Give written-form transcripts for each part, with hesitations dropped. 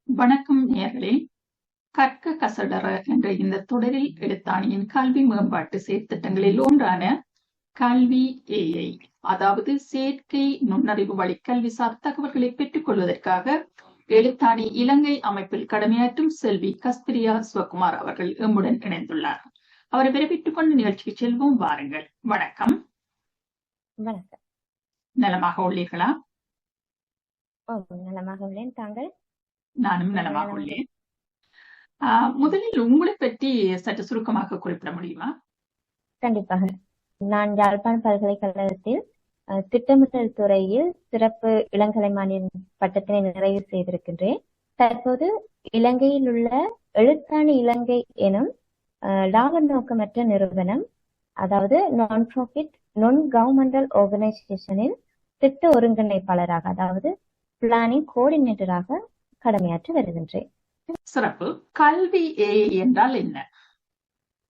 வணக்கம் நேயர்களே. கற்க கசடற என்ற இந்த தொடரில் எழுத்தாணியின் கல்வி மேம்பாட்டு செயற்திட்டங்களில் ஒன்றான கல்வி ஏஐ, அதாவது செயற்கை நுண்ணறிவு வழி கல்விசார் தகவல்களை பெற்றுக் கொள்வதற்காக எழுத்தாணி இலங்கை அமைப்பில் கடமையாற்றும் செல்வி கஸ்தூரியா சிவகுமார் அவர்கள் எம்முடன் இணைந்துள்ளார். அவரை வரவேற்றுக் கொண்டு நிகழ்ச்சிக்கு செல்வோம். வாருங்கள். வணக்கம். வணக்கம். நலமாக உள்ளீர்களா? நலமாக உள்ளேன். தாங்கள்? நானும் நலமாக உள்ளேன். முதலில் உங்களை பற்றி சற்று சுருக்கமாக குறிப்பிட முடியுமா? கண்டிப்பாக. நான் யாழ்ப்பாண பல்கலைக்கழகத்தில் திட்டமிடல் துறையில் சிறப்பு இளங்கலைமானின் பட்டத்தினை நிறைவு செய்திருக்கின்றேன். தற்போது இலங்கையில் உள்ள எழுத்தாணி இலங்கை எனும் லாப நோக்கமற்ற நிறுவனம், அதாவது நான் ப்ராஃபிட் நான் கவர்மெண்டல் ஆர்கனைசேஷனில் திட்ட ஒருங்கிணைப்பாளராக, அதாவது பிளானிங் கோஆர்டினேட்டராக கடமையாற்றி வருகின்றேன். சிறப்பு. கல்வி ஏஐ என்றால் என்ன?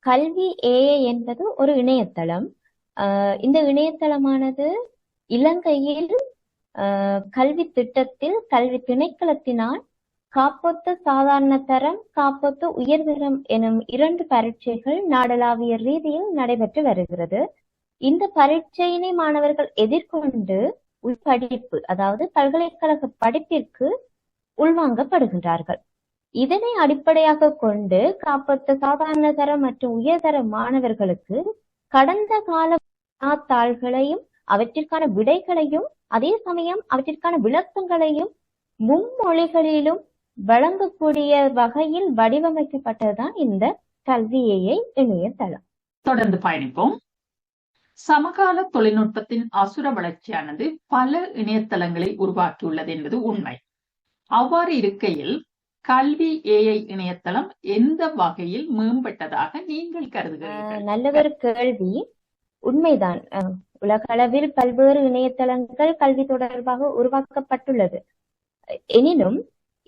கல்வி ஏஐ என்பது ஒரு இணையதளம். இந்த இணையதளமானது இலங்கையில் கல்வி திட்டத்தில் கல்வி திணைக்களத்தினால் காப்போத்த சாதாரண தரம், காப்போத்த உயர்தரம் எனும் 2 பரீட்சைகள் நாடளாவிய ரீதியில் நடைபெற்று வருகிறது. இந்த பரீட்சையினை மாணவர்கள் எதிர்கொண்டு உள்படிப்பு, அதாவது பல்கலைக்கழக படிப்பிற்கு உள்வாங்கப்படுகின்றார்கள். இதனை அடிப்படையாக கொண்டு காப்போத்த சாதாரண தரம் மற்றும் உயர்தர மாணவர்களுக்கு கடந்த கால தாள்களையும் அவற்றிற்கான விடைகளையும் அதே சமயம் அவற்றிற்கான விளக்கங்களையும் மும்மொழிகளிலும் வழங்கக்கூடிய வகையில் வடிவமைக்கப்பட்டதுதான் இந்த கல்வி ஏஐ இணையதளம். தொடர்ந்து பயணிப்போம். சமகால தொழில்நுட்பத்தின் அசுர வளர்ச்சியானது பல இணையதளங்களை உருவாக்கியுள்ளது என்பது உண்மை. அவ்வாறு இருக்கையில் கல்வி ஏஐ இணையதளம் எந்த வகையில் மேம்பட்டதாக நீங்கள் கருதுகிறீர்கள்? நல்லதொரு கேள்வி. உண்மைதான். உலகளவில் பல்வேறு இணையதளங்கள் கல்வி தொடர்பாக உருவாக்கப்பட்டுள்ளது. எனினும்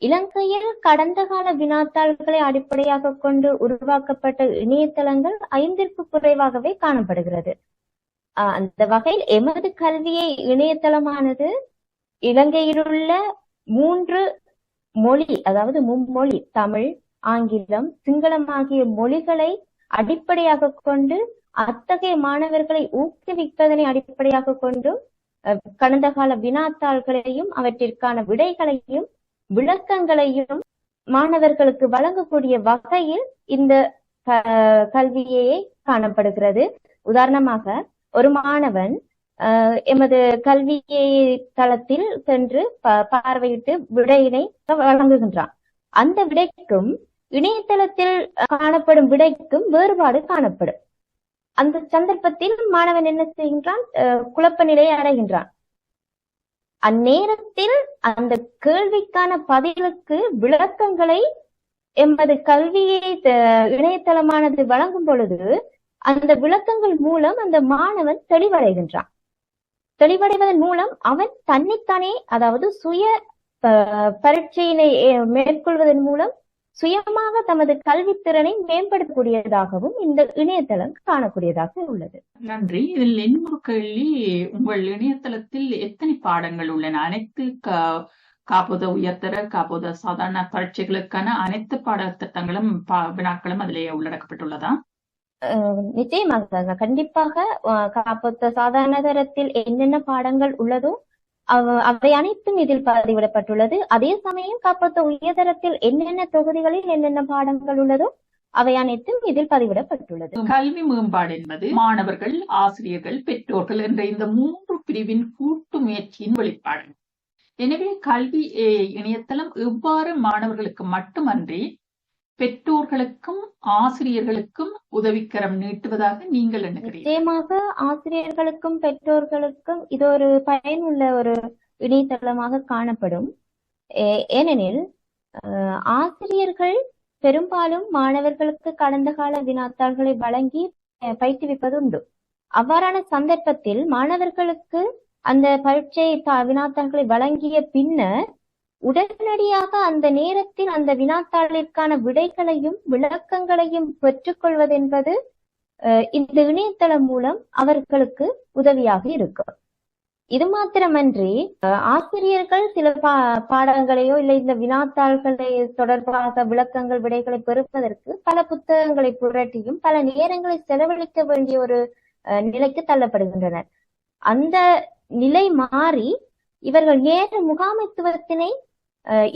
இலங்கையில் கடந்த கால வினாத்தாள்களை அடிப்படையாக கொண்டு உருவாக்கப்பட்ட இணையதளங்கள் 5ற்கு குறைவாகவே காணப்படுகிறது. அந்த வகையில் எமது கல்வியை இணையதளமானது இலங்கையிலுள்ள 3 மொழி, அதாவது மும்மொழி தமிழ், ஆங்கிலம், சிங்களம் ஆகிய மொழிகளை அடிப்படையாக கொண்டு அத்தகைய மாணவர்களை ஊக்குவிப்பதனை அடிப்படையாக கொண்டு கடந்த கால வினாத்தாள்களையும் அவற்றிற்கான விடைகளையும் விளக்கங்களையும் மாணவர்களுக்கு வழங்கக்கூடிய வகையில் இந்த கல்வியே காணப்படுகிறது. உதாரணமாக, ஒரு மாணவன் எமது கல்வி தளத்தில் சென்று பார்வையிட்டு விடையினை வழங்குகின்றான். அந்த விடைக்கும் இணையதளத்தில் காணப்படும் விடைக்கும் வேறுபாடு காணப்படும். அந்த சந்தர்ப்பத்தில் மாணவன் என்ன செய்கின்றான்? குழப்ப நிலையை அடைகின்றான். அந்நேரத்தில் அந்த கேள்விக்கான பதிலுக்கு விளக்கங்களை எமது கல்வியை இணையதளமானது வழங்கும் பொழுது அந்த விளக்கங்கள் மூலம் அந்த மாணவன் தெளிவடைகின்றான். தெளிவடைவதன் மூலம் அவன் தன்னைத்தானே, அதாவது சுய பரீட்சையினை மேற்கொள்வதன் மூலம் சுயமாக தமது கல்வித்திறனை மேம்படுத்தக்கூடியதாகவும் இந்த இணையதளம் காணக்கூடியதாக உள்ளது. நன்றி. இதில் இன்னொரு கேள்வி, உங்கள் இணையதளத்தில் எத்தனை பாடங்கள் உள்ளன? அனைத்து காப்போத உயர்தர, காப்போத சாதாரண பரீட்சைகளுக்கான அனைத்து பாடத்திட்டங்களும் வினாக்களும் அதிலேயே உள்ளடக்கப்பட்டுள்ளதா? நிச்சயமாக, கண்டிப்பாக. காப்போத்த சாதாரண தரத்தில் என்னென்ன பாடங்கள் உள்ளதோ அவை அனைத்தும் இதில் பதிவிடப்பட்டுள்ளது. அதே சமயம் காப்போத்த உயர்தரத்தில் என்னென்ன தொகுதிகளில் என்னென்ன பாடங்கள் உள்ளதோ அவை அனைத்தும் இதில் பதிவிடப்பட்டுள்ளது. கல்வி மேம்பாடு என்பது மாணவர்கள், ஆசிரியர்கள், பெற்றோர்கள் என்ற இந்த 3 பிரிவின் கூட்டு முயற்சியின் வெளிப்பாடு. எனவே கல்வி இணையதளம் எவ்வாறு மாணவர்களுக்கு மட்டுமன்றி பெற்றோர்களுக்கும் ஆசிரியர்களுக்கும் உதவிக்கரம் நீட்டுவதாக நீங்கள் எண்ணுகிறீர்கள்? நிச்சயமாக ஆசிரியர்களுக்கும் பெற்றோர்களுக்கும் இது ஒரு பயனுள்ள ஒரு இணையதளமாக காணப்படும். ஏனெனில் ஆசிரியர்கள் பெரும்பாலும் மாணவர்களுக்கு கடந்த கால வினாத்தாள்களை வழங்கி பயிற்றுவிப்பது உண்டு. அவ்வாறான சந்தர்ப்பத்தில் மாணவர்களுக்கு அந்த பரீட்சை வினாத்தாள்களை வழங்கிய பின்னர் உடனடியாக அந்த நேரத்தில் அந்த வினாத்தாளிற்கான விடைகளையும் விளக்கங்களையும் பெற்றுக்கொள்வது என்பது இந்த இணையதளம் மூலம் அவர்களுக்கு உதவியாக இருக்கும். இது மாத்திரமன்றி ஆசிரியர்கள் சில பாடங்களையோ இல்லை இந்த வினாத்தாள்களை தொடர்பாக விளக்கங்கள் விடைகளை பெறுவதற்கு பல புத்தகங்களை புரட்டியும் பல நேரங்களை செலவழிக்க வேண்டிய ஒரு நிலைக்கு தள்ளப்படுகின்றனர். அந்த நிலை மாறி இவர்கள் நேர முகாமைத்துவத்தினை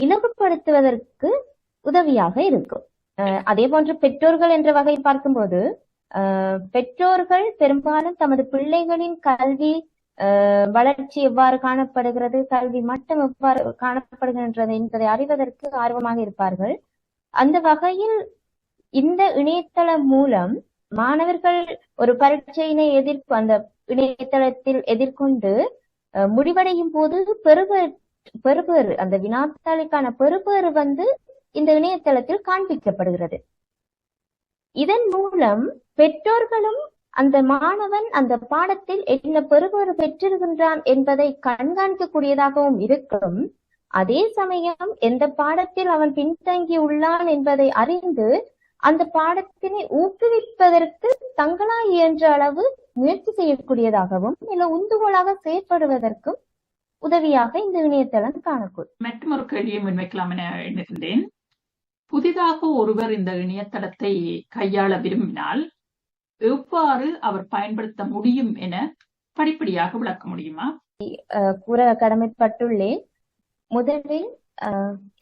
இலகுப்படுத்துவதற்கு உதவியாக இருக்கும். அதே போன்று பெற்றோர்கள் என்ற வகை பார்க்கும்போது பெற்றோர்கள் பெரும்பாலும் தமது பிள்ளைகளின் கல்வி வளர்ச்சி எவ்வாறு காணப்படுகிறது, கல்வி மட்டம் எவ்வாறு காணப்படுகின்றது என்பதை அறிவதற்கு ஆர்வமாக இருப்பார்கள். அந்த வகையில் இந்த இணையதளம் மூலம் மாணவர்கள் ஒரு பரீட்சையினை அந்த இணையதளத்தில் எதிர்கொண்டு முடிவடையும் போது பெறுபேறு அந்த வினாத்தாளுக்கான பெறுபேறு இந்த இணையதளத்தில் காண்பிக்கப்படுகிறது. இதன் மூலம் பெற்றோர்களும் அந்த மாணவன் அந்த பாடத்தில் என்ன பெறுபேறு பெற்றிருக்கின்றான் என்பதை கண்காணிக்கக்கூடியதாகவும் இருக்கும். அதே சமயம் எந்த பாடத்தில் அவன் பின்தங்கி உள்ளான் என்பதை அறிந்து அந்த பாடத்தினை ஊக்குவிப்பதற்கு தங்களால் இயன்ற அளவு முயற்சி செய்யக்கூடியதாகவும் இல்ல உந்துகோலாக செயற்படுவதற்கும் உதவியாக இந்த இணையதளம் காணக்கூடும். மற்றும் ஒரு கேள்வியை முன்வைக்கலாம் என எண்ணுகின்றேன். புதிதாக ஒருவர் இந்த இணையதளத்தை கையாள விரும்பினால் எவ்வாறு அவர் பயன்படுத்த முடியும் என படிப்படியாக விளக்க முடியுமா? கூற கடமைப்பட்டுள்ளேன். முதலில்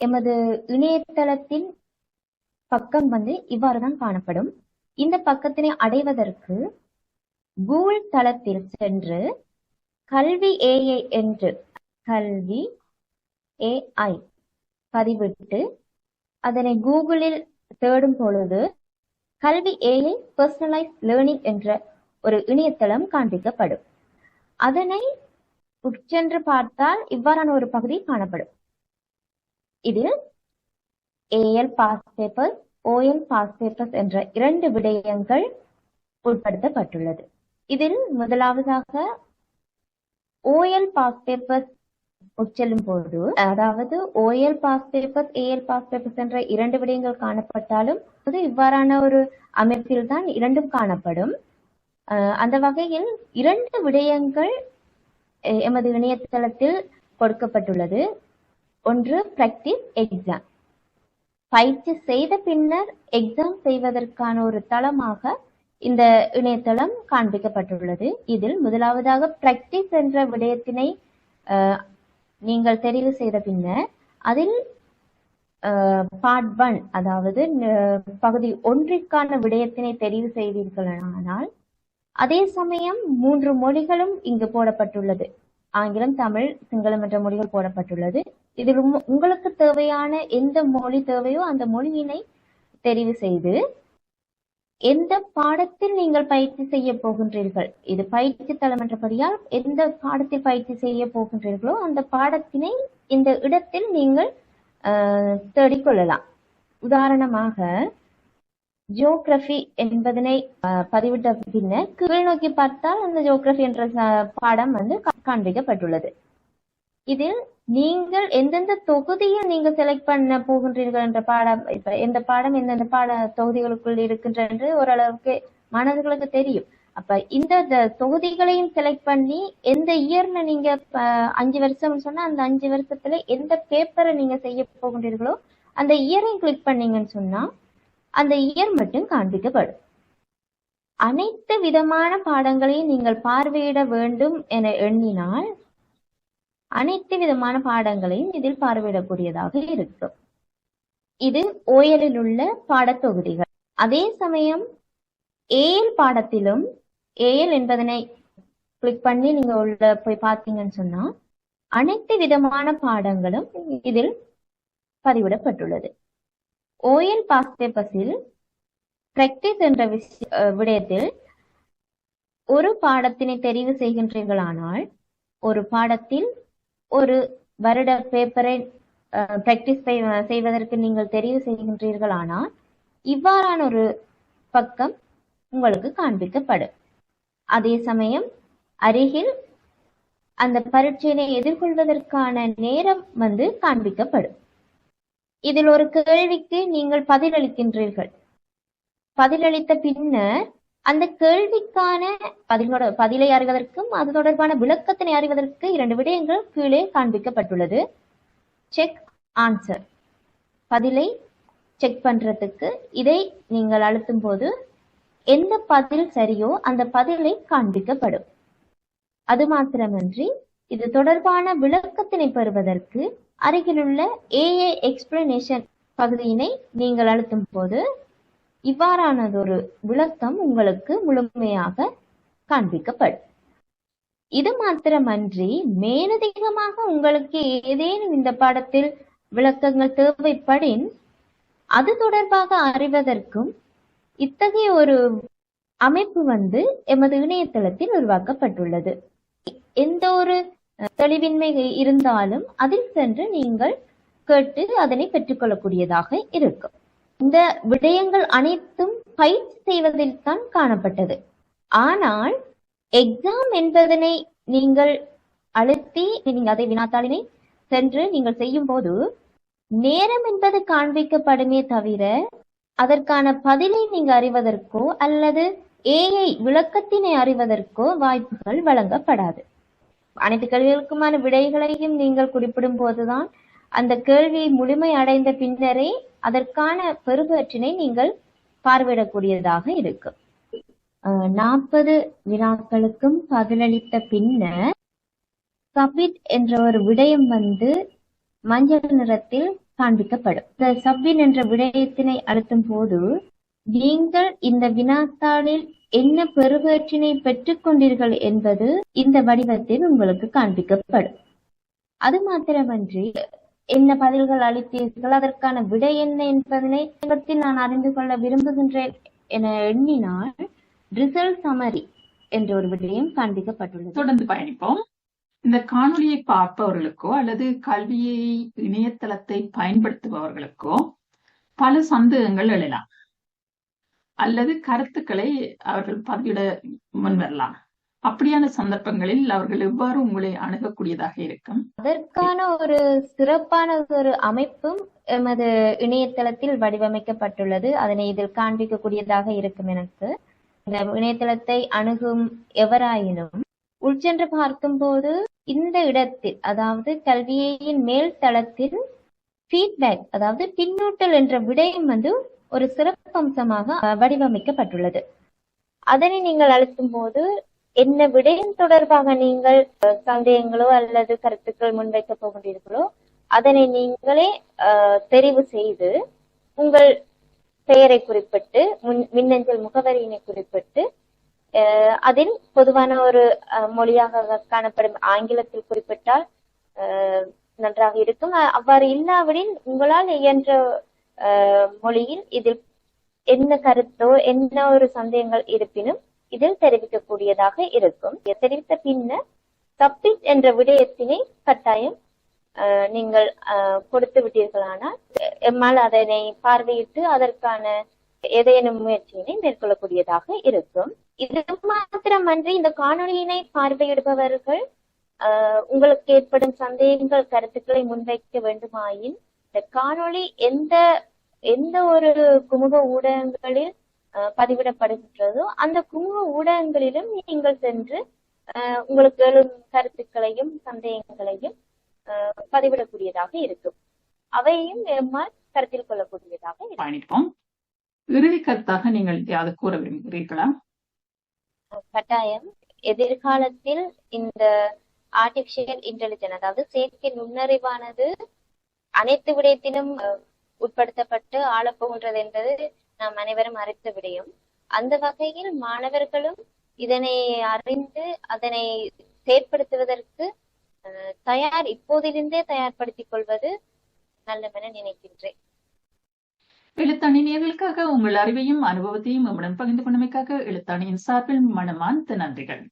எமது இணையதளத்தின் பக்கம் இவ்வாறுதான் காணப்படும். இந்த பக்கத்தினை அடைவதற்கு கூகுள் தளத்தில் சென்று கல்வி AI என்று கல்வி AI பதிவிட்டு அதனை கூகுளில் தேடும் பொழுது கல்வி AI பர்சனலைஸ் லேர்னிங் என்ற ஒரு இணையதளம் காண்பிக்கப்படும். அதனை உட்சென்று பார்த்தால் இவ்வாறான ஒரு பகுதி காணப்படும். இதில் AL past paper, OL past papers என்ற 2 விடயங்கள் உட்படுத்தப்பட்டுள்ளது. இதில் முதலாவதாக OL பாஸ் பேப்பர்ஸ் உட்செல்லும் போது, அதாவது OL past papers, AL past papers என்ற 2 விடயங்கள் காணப்பட்டாலும் இவ்வாறான ஒரு அமைப்பில் தான் 2ம் காணப்படும். அந்த வகையில் 2 விடயங்கள் எமது இணையதளத்தில் கொடுக்கப்பட்டுள்ளது. ஒன்று பிராக்டிஸ் எக்ஸாம், பயிற்சி செய்த பின்னர் எக்ஸாம் செய்வதற்கான ஒரு தளமாக இந்த இணையதளம் காண்பிக்கப்பட்டுள்ளது. இதில் முதலாவதாக பிராக்டிஸ் என்ற விடயத்தினை நீங்கள் தெரிவு செய்த பின்னர் அதில் பார்ட் 1 அதாவது பகுதி 1ற்கான விடயத்தினை தெரிவு செய்வீர்களானால் அதே சமயம் 3 மொழிகளும் இங்கு போடப்பட்டுள்ளது. ஆங்கிலம், தமிழ், சிங்களம் என்ற மொழிகள் போடப்பட்டுள்ளது. இதில் உங்களுக்கு தேவையான எந்த மொழி தேவையோ அந்த மொழியினை தெரிவு செய்து எந்த பாடத்தில் நீங்கள் பயிற்சி செய்ய போகின்றீர்கள், இது பயிற்சி தளம் என்றபடியால் எந்த பாடத்தில் பயிற்சி செய்ய போகின்றீர்களோ அந்த பாடத்தினை இந்த இடத்தில் நீங்கள் தேடிக்கொள்ளலாம். உதாரணமாக ஜியோகிராபி என்பதனை பதிவிட்ட பின்னர் கீழ் நோக்கி பார்த்தால் அந்த ஜியோகிராபி என்ற பாடம் காண்பிக்கப்பட்டுள்ளது. இதில் நீங்கள் எந்தெந்த தொகுதியில் நீங்க செலக்ட் பண்ண போகின்றீர்கள் என்ற பாடம், இப்ப எந்த பாடம் எந்தெந்த தொகுதிகளுக்குள் இருக்கின்ற ஓரளவுக்கு மாணவர்களுக்கு தெரியும். அப்ப இந்த தொகுதிகளையும் செலக்ட் பண்ணி எந்த இயர்ல நீங்க 5 வருஷம் சொன்னா அந்த 5 வருஷத்துல எந்த பேப்பரை நீங்க செய்ய போகின்றீர்களோ அந்த இயரையும் கிளிக் பண்ணீங்கன்னு சொன்னா அந்த இயர் மட்டும் காண்பிக்கப்படும். அனைத்து விதமான பாடங்களையும் நீங்கள் பார்வையிட வேண்டும் என எண்ணினால் அனைத்து விதமான பாடங்களையும் இதில் பார்வையிடக்கூடியதாக இருக்கும். இது OL உள்ள பாடத்தொகுதிகள். அதே சமயம் AL பாடத்திலும் AL என்பதனை கிளிக் பண்ணி நீங்க உள்ள போய் பார்த்தீங்கன்னு சொன்னா அனைத்து விதமான பாடங்களும் இதில் பதிவிடப்பட்டுள்ளது. OL பாஸ் பேப்பர்ஸில் பிராக்டிஸ் என்ற விடயத்தில் ஒரு பாடத்தினை தெரிவு செய்கின்றீர்களானால் ஒரு பாடத்தில் ஒரு வருட பேப்பரை பிராக்டிஸ் செய்வதற்கு நீங்கள் தெரிவு செய்கின்றீர்களானால் இவ்வாறான ஒரு பக்கம் உங்களுக்கு காண்பிக்கப்படும். அதே சமயம் அருகில் அந்த பரீட்சையினை எதிர்கொள்வதற்கான நேரம் காண்பிக்கப்படும். இதில் ஒரு கேள்விக்கு நீங்கள் பதிலளிக்கின்றீர்கள். பதிலளித்த பின்னர் அந்த கேள்விக்கான பதிலை அறிவதற்கும் அது தொடர்பான விளக்கத்தினை அறிவதற்கு 2 விடயங்கள் கீழே காண்பிக்கப்பட்டுள்ளது. செக் ஆன்சர், பதிலை செக் பண்றதுக்கு இதை நீங்கள் அழுத்தும் போது எந்த பதில் சரியோ அந்த பதிலை காண்பிக்கப்படும். அது மாத்திரமன்றி இது தொடர்பான விளக்கத்தினை பெறுவதற்கு அருகிலுள்ள ஏஐ எக்ஸ்பிளனேஷன் பகுதியினை நீங்கள் அழுத்தும் போது இவ்வாறானதொரு விளக்கம் உங்களுக்கு முழுமையாக காண்பிக்கப்படும். இது மாத்திரமன்றி மேலதிகமாக உங்களுக்கு ஏதேனும் இந்த பாடத்தில் விளக்கங்கள் தேவைப்படின் அது தொடர்பாக அறிவதற்கும் இத்தகைய ஒரு அமைப்பு எமது இணையதளத்தில் உருவாக்கப்பட்டுள்ளது. எந்த ஒரு தெளிவின்மை இருந்தாலும் அதில் சென்று நீங்கள் கேட்டு அதனை பெற்றுக்கொள்ளக்கூடியதாக இருக்கும். இந்த விடயங்கள் அனைத்தும் பயிற்சி செய்வதில் தான் காணப்பட்டது. ஆனால் எக்ஸாம் என்பதனை நீங்கள் அழுத்தி நீங்கள் அதை வினாத்தாளினை சென்று நீங்கள் செய்யும் போது நேரம் என்பது காண்பிக்கப்படுமே தவிர அதற்கான பதிலை நீங்க அறிவதற்கோ அல்லது ஏஐ விளக்கத்தினை அறிவதற்கோ வாய்ப்புகள் வழங்கப்படாது. அனைத்து கேள்விகளுக்குமான விடைகளையும் நீங்கள் குறிப்பிடும் போதுதான் அந்த கேள்வி முழுமை அடைந்த பின்னரே அதற்கான பெறுபேற்றினை நீங்கள் பார்வையிடக்கூடியதாக இருக்கும். 40 வினாக்களுக்கும் பதிலளித்த பின்னர் சப்மிட் என்ற ஒரு விடயம் மஞ்சள் நிறத்தில் காண்பிக்கப்படும். இந்த சப்மிட் என்ற விடயத்தினை அழுத்தும் போது நீங்கள் இந்த வினாத்தாளில் என்ன பெறுபேற்றினை பெற்றுக் கொண்டீர்கள் என்பது இந்த வடிவத்தில் உங்களுக்கு காண்பிக்கப்படும். அது மாத்திரமன்றி என்ன பதில்கள் அளித்தீர்கள், அதற்கான விடை என்ன என்பதனை நான் அறிந்து கொள்ள விரும்புகின்றேன் என எண்ணினால் ரிசல்ட் சமரி என்ற ஒரு விடயம் காண்பிக்கப்பட்டுள்ளது. தொடர்ந்து பயணிப்போம். இந்த காணொளியை பார்ப்பவர்களுக்கோ அல்லது கல்வியை இணையதளத்தை பயன்படுத்துபவர்களுக்கோ பல சந்தேகங்கள் எழலாம் அல்லது கருத்துக்களை அவர்கள் பதிவிட முன்வரலாம். அப்படியான சந்தர்ப்பங்களில் அவர்கள் எவ்வாறு உங்களை அணுகக்கூடியதாக இருக்கும்? அதற்கான ஒரு சிறப்பான ஒரு அமைப்பும் எமது இணையதளத்தில் வடிவமைக்கப்பட்டுள்ளது. அதனை இதில் காண்பிக்கக்கூடியதாக இருக்கும். எனக்கு இந்த இணையதளத்தை அணுகும் எவராயினும் உள்சென்று பார்க்கும் போது இந்த இடத்தில், அதாவது கல்வியின் மேல் தளத்தில் ஃபீட்பேக், அதாவது பின்னூட்டல் என்ற விடயம் ஒரு சிறப்பம்சமாக வடிவமைக்கப்பட்டுள்ளது. அதனை நீங்கள் அழுத்தும் போது என்ன விடயம் தொடர்பாக நீங்கள் சந்தேகங்களோ அல்லது கருத்துக்கள் முன்வைக்க போகின்றீர்களோ அதனை நீங்களே தெரிவு செய்து உங்கள் பெயரை குறிப்பிட்டு மின்னஞ்சல் முகவரியினை குறிப்பிட்டு அதில் பொதுவான ஒரு மொழியாக காணப்படும் ஆங்கிலத்தில் குறிப்பிட்டால் நன்றாக இருக்கும். அவ்வாறு இல்லாவிடில் உங்களால் இயன்ற மொழியில் இதில் என்ன கருத்தோ என்ன ஒரு சந்தேகங்கள் இருப்பினும் இதில் தெரிவிக்கக்கூடியதாக இருக்கும். தெரிவித்த பின்னர் சப்மிட் என்ற விடயத்தினை கட்டாயம் நீங்கள் கொடுத்து விட்டீர்களானால் எம்மால் அதனை பார்வையிட்டு அதற்கான ஏதேனும் முயற்சியினை மேற்கொள்ளக்கூடியதாக இருக்கும். இது மாத்திரமன்றி இந்த காணொளியினை பார்வையிடுபவர்கள் உங்களுக்கு ஏற்படும் சந்தேகங்கள் கருத்துக்களை முன்வைக்க வேண்டுமாயின் இந்த காணொளி எந்த ஒரு குமுக ஊடகங்களில் பதிவிடப்படுகின்றதோ அந்த குமுக ஊடகங்களிலும் நீங்கள் சென்று உங்களுக்கு எழும் கருத்துக்களையும் சந்தேகங்களையும் பதிவிடக்கூடியதாக இருக்கும். அவையும் எம்மால் கருத்தில் கொள்ளக்கூடியதாக இருக்கும். இறுதி கருத்தாக நீங்கள் யாவது கூற விரும்புகிறீர்களா? கட்டாயம். எதிர்காலத்தில் இந்த ஆர்டிபிஷியல் இன்டெலிஜென்ஸ், அதாவது செயற்கை நுண்ணறிவானது அனைத்து விடயத்திலும் உட்படுத்தப்பட்டு ஆளப்போகின்றது என்பது நாம் அனைவரும் அறிந்த விடயம். அந்த வகையில் மாணவர்களும் இதனை அறிந்து அதனை செயற்படுத்துவதற்கு இப்போதிலிருந்தே தயார்படுத்திக் கொள்வது நல்லமென நினைக்கின்றேன். எழுத்தாணி நேயர்களுக்காக உங்கள் அறிவையும் அனுபவத்தையும் நம்முடன் பகிர்ந்து கொண்டமைக்காக எழுத்தாணியின் சார்பில் மனமார்ந்த நன்றிகள்.